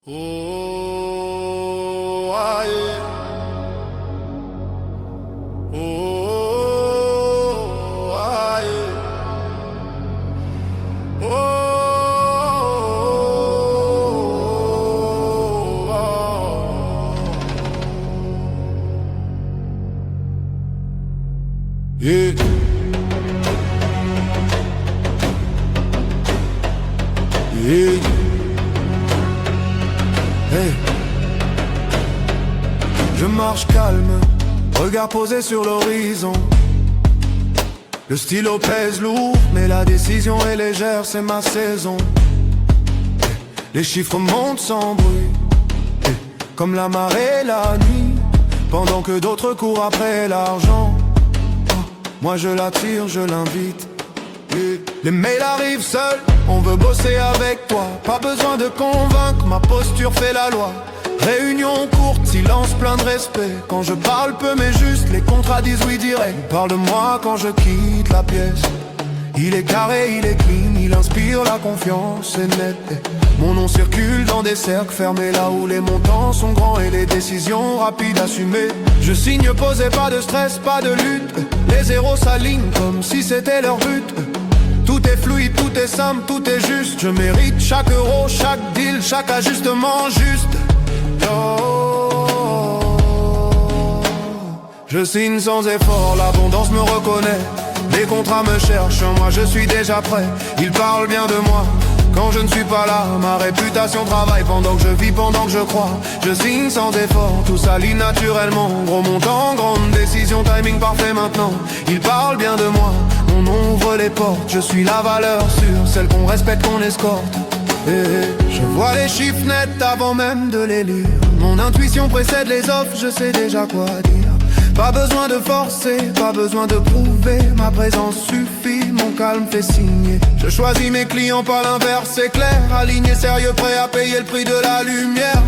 Oh, aïe. Oh, aïe. Oh, yeah. Yeah. Hey. Je marche calme, regard posé sur l'horizon. Le stylo pèse lourd, mais la décision est légère, c'est ma saison. Les chiffres montent sans bruit, comme la marée la nuit, pendant que d'autres courent après l'argent. Moi je l'attire, je l'invite. Les mails arrivent seuls, on veut bosser avec toi. Pas besoin de convaincre, ma posture fait la loi. Réunion courte, silence plein de respect. Quand je parle peu mais juste, les contrats disent oui direct. Parle de moi quand je quitte la pièce. Il est carré, il est clean, il inspire la confiance, c'est net. Mon nom circule dans des cercles fermés, là où les montants sont grands et les décisions rapides assumées. Je signe posé, pas de stress, pas de lutte. Les zéros s'alignent comme si c'était leur but. Tout est fluide, tout est simple, tout est juste. Je mérite chaque euro, chaque deal, chaque ajustement juste. Oh, je signe sans effort, l'abondance me reconnaît. Les contrats me cherchent, moi je suis déjà prêt. Ils parlent bien de moi quand je ne suis pas là. Ma réputation travaille pendant que je vis, pendant que je crois. Je signe sans effort, tout s'aligne naturellement. Gros montant, grande décision, timing parfait maintenant. Ils parlent bien de moi, on ouvre les portes. Je suis la valeur sûre, celle qu'on respecte, qu'on escorte. Je vois les chiffres nets avant même de les lire. Mon intuition précède les offres, je sais déjà quoi dire. Pas besoin de forcer, pas besoin de prouver. Ma présence suffit, mon calme fait signer. Je choisis mes clients, pas l'inverse, c'est clair. Aligné, sérieux, prêt à payer le prix de la lumière.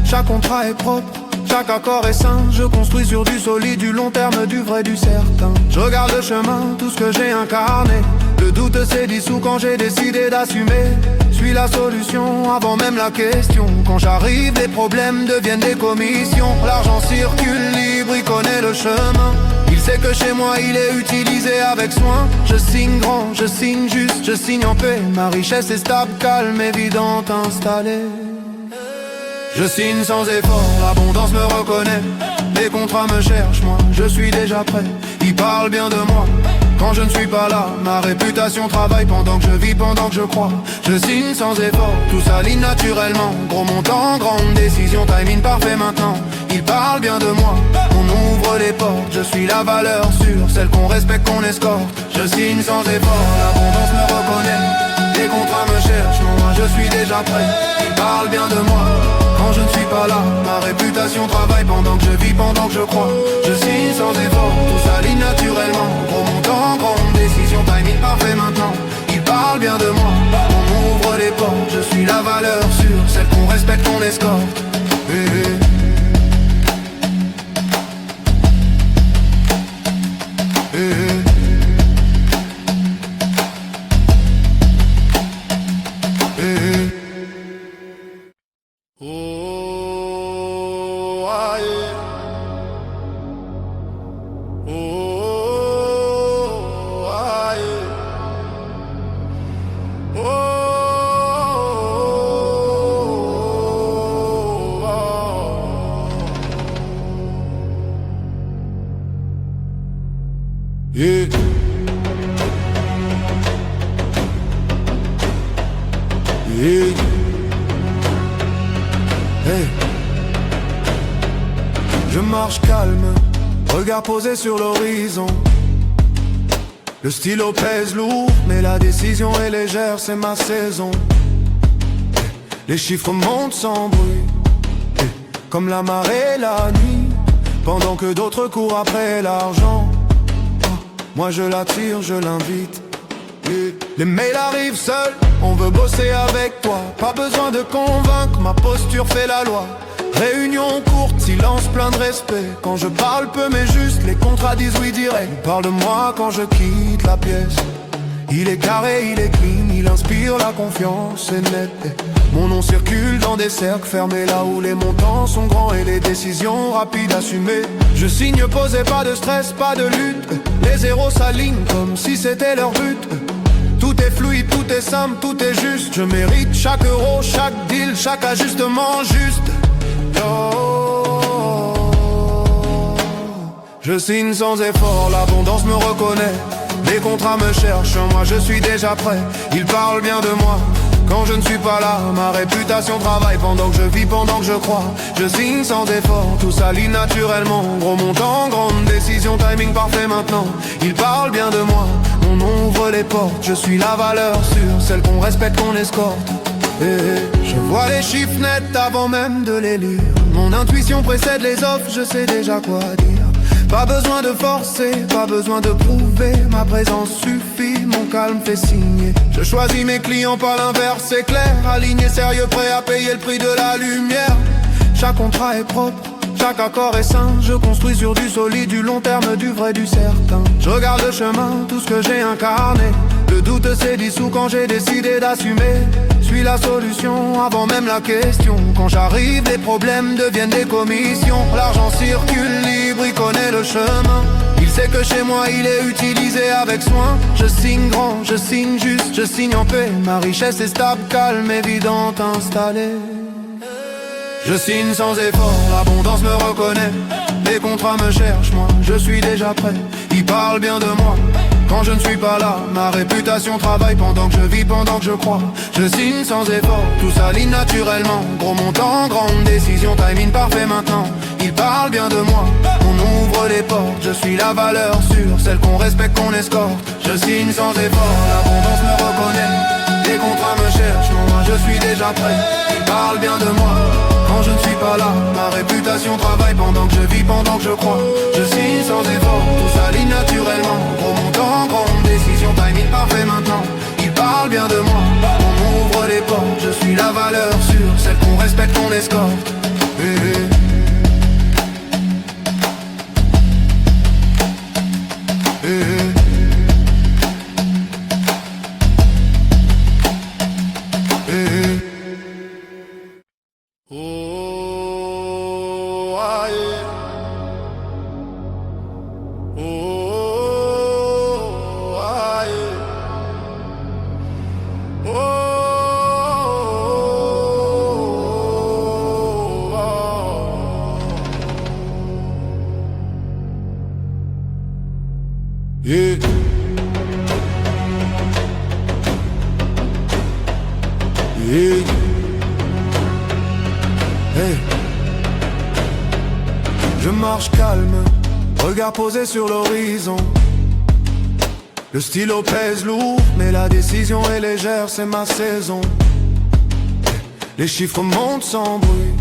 Chaque contrat est propre, chaque accord est sain. Je construis sur du solide, du long terme, du vrai, du certain. Je regarde le chemin, tout ce que j'ai incarné. Le doute s'est dissous quand j'ai décidé d'assumer. Suis la solution avant même la question. Quand j'arrive, les problèmes deviennent des commissions. L'argent circule libre, il connaît le chemin. Il sait que chez moi il est utilisé avec soin. Je signe grand, je signe juste, je signe en paix. Ma richesse est stable, calme, évidente, installée. Je signe sans effort, l'abondance me reconnaît. Les contrats me cherchent, moi je suis déjà prêt. Ils parlent bien de moi quand je ne suis pas là. Ma réputation travaille pendant que je vis, pendant que je crois. Je signe sans effort, tout s'aligne naturellement. Gros montant, grande décision, timing parfait maintenant. Ils parlent bien de moi, on ouvre les portes. Je suis la valeur sûre, celle qu'on respecte, qu'on escorte. Je signe sans effort, l'abondance me reconnaît. Les contrats me cherchent, moi je suis déjà prêt. Ils parlent bien de moi quand je ne suis pas là. Ma réputation travaille pendant que je vis, pendant que je crois. Je signe sans effort, tout s'aligne naturellement. Gros montant, grande décision, timing parfait maintenant. Ils parlent bien de moi, on ouvre les portes. Je suis la valeur sûre, celle qu'on respecte, qu'on escorte. Oh, aïe. Oh, aïe. Oh, yeah. Yeah. Hey. Je marche calme, regard posé sur l'horizon. Le stylo pèse lourd, mais la décision est légère, c'est ma saison. Les chiffres montent sans bruit, comme la marée la nuit, pendant que d'autres courent après l'argent. Moi je l'attire, je l'invite. Les mails arrivent seuls, on veut bosser avec toi. Pas besoin de convaincre, ma posture fait la loi. Réunion courte, silence plein de respect. Quand je parle peu mais juste, les contrats disent oui direct. Parle de moi quand je quitte la pièce. Il est carré, il est clean, il inspire la confiance, c'est net. Mon nom circule dans des cercles fermés, là où les montants sont grands et les décisions rapides assumées. Je signe posé, pas de stress, pas de lutte. Les zéros s'alignent comme si c'était leur but. Tout est fluide, tout est simple, tout est juste. Je mérite chaque euro, chaque deal, chaque ajustement juste. Oh, je signe sans effort, l'abondance me reconnaît. Les contrats me cherchent, moi je suis déjà prêt. Ils parlent bien de moi quand je ne suis pas là. Ma réputation travaille pendant que je vis, pendant que je crois. Je signe sans effort, tout s'aligne naturellement. Gros montant, grande décision, timing parfait maintenant. Ils parlent bien de moi, mon nom ouvre les portes. Je suis la valeur sûre, celle qu'on respecte, qu'on escorte. Je vois les chiffres nets avant même de les lire. Mon intuition précède les offres, je sais déjà quoi dire. Pas besoin de forcer, pas besoin de prouver. Ma présence suffit, mon calme fait signer. Je choisis mes clients, pas l'inverse, c'est clair. Aligné, sérieux, prêt à payer le prix de la lumière. Chaque contrat est propre, chaque accord est sain. Je construis sur du solide, du long terme, du vrai, du certain. Je regarde le chemin, tout ce que j'ai incarné. Le doute s'est dissous quand j'ai décidé d'assumer. Suis la solution avant même la question. Quand j'arrive, les problèmes deviennent des commissions. L'argent circule libre, il connaît le chemin. Il sait que chez moi il est utilisé avec soin. Je signe grand, je signe juste, je signe en paix. Ma richesse est stable, calme, évidente, installée. Je signe sans effort, l'abondance me reconnaît. Les contrats me cherchent, moi je suis déjà prêt. Ils parlent bien de moi quand je ne suis pas là. Ma réputation travaille pendant que je vis, pendant que je crois. Je signe sans effort, tout s'aligne naturellement. Gros montant, grande décision, timing parfait maintenant. Ils parlent bien de moi, on ouvre les portes. Je suis la valeur sûre, celle qu'on respecte, qu'on escorte. Je signe sans effort, l'abondance me reconnaît. Les contrats me cherchent, moi je suis déjà prêt. Ils parlent bien de moi quand je ne suis pas là. Ma réputation travaille pendant que je vis, pendant que je crois. Je signe sans effort, tout s'aligne naturellement. Gros montant, grande décision, timing parfait maintenant. Ils parlent bien de moi, on ouvre les portes. Je suis la valeur sûre, celle qu'on respecte, qu'on escorte. Oh, aïe. Oh, aïe. Oh, yeah. Yeah. Hey. Je marche calme, regard posé sur l'horizon. Le stylo pèse lourd, mais la décision est légère, c'est ma saison. Les chiffres montent sans bruit,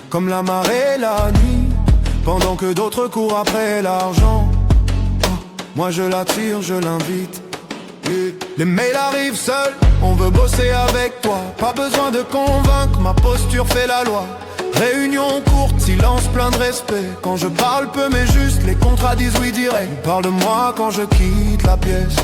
comme la marée la nuit, pendant que d'autres courent après l'argent. Moi je l'attire, je l'invite. Les mails arrivent seuls, on veut bosser avec toi. Pas besoin de convaincre, ma posture fait la loi. Réunion courte, silence plein de respect. Quand je parle peu mais juste, les contrats disent oui direct. Parle de moi quand je quitte la pièce.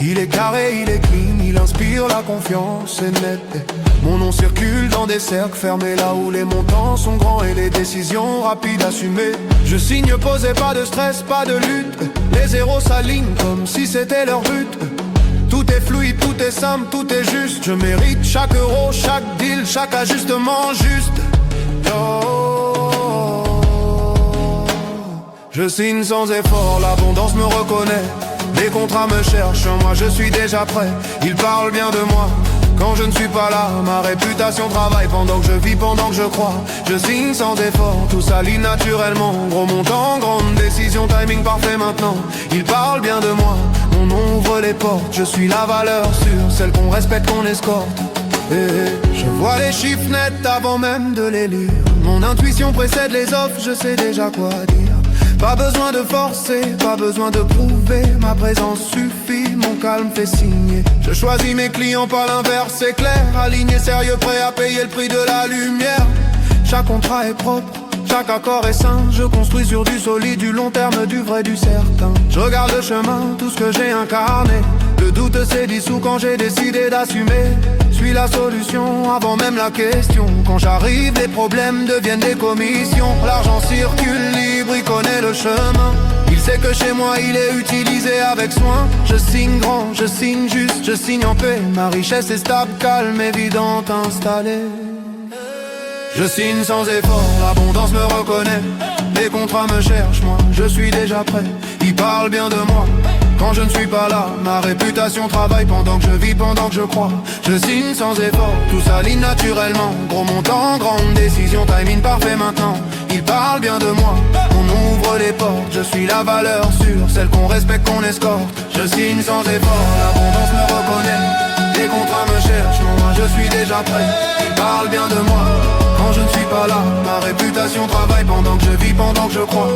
Il est carré, il est clean, il inspire la confiance, c'est net. Mon nom circule dans des cercles fermés, là où les montants sont grands et les décisions rapides assumées. Je signe posé, pas de stress, pas de lutte. Les zéros s'alignent comme si c'était leur but. Tout est fluide, tout est simple, tout est juste. Je mérite chaque euro, chaque deal, chaque ajustement juste. Oh, je signe sans effort, l'abondance me reconnaît. Les contrats me cherchent, moi je suis déjà prêt. Ils parlent bien de moi quand je ne suis pas là. Ma réputation travaille pendant que je vis, pendant que je crois. Je signe sans effort, tout s'aligne naturellement. Gros montant, grande décision, timing parfait maintenant. Ils parlent bien de moi, on ouvre les portes. Je suis la valeur sûre, celle qu'on respecte, qu'on escorte. Je vois les chiffres nets avant même de les lire. Mon intuition précède les offres, je sais déjà quoi dire. Pas besoin de forcer, pas besoin de prouver. Ma présence suffit, mon calme fait signer. Je choisis mes clients, pas l'inverse, c'est clair. Aligné, sérieux, prêt à payer le prix de la lumière. Chaque contrat est propre, chaque accord est sain. Je construis sur du solide, du long terme, du vrai, du certain. Je regarde le chemin, tout ce que j'ai incarné. Le doute s'est dissous quand j'ai décidé d'assumer. suis la solution avant même la question. Quand j'arrive, les problèmes deviennent des commissions. L'argent circule libre, il connaît le chemin. Il sait que chez moi il est utilisé avec soin. Je signe grand, je signe juste, je signe en paix. Ma richesse est stable, calme, évidente, installée. Je signe sans effort, l'abondance me reconnaît. Les contrats me cherchent, moi je suis déjà prêt. Ils parlent bien de moi quand je ne suis pas là. Ma réputation travaille pendant que je vis, pendant que je crois. Je signe sans effort, tout s'aligne naturellement. Gros montant, grande décision, timing parfait maintenant. Ils parlent bien de moi, on ouvre les portes. Je suis la valeur sûre, celle qu'on respecte, qu'on escorte. Je signe sans effort, l'abondance me reconnaît. Les contrats me cherchent, moi je suis déjà prêt. Ils parlent bien de moi quand je ne suis pas là. Ma réputation travaille pendant que je vis, pendant que je crois.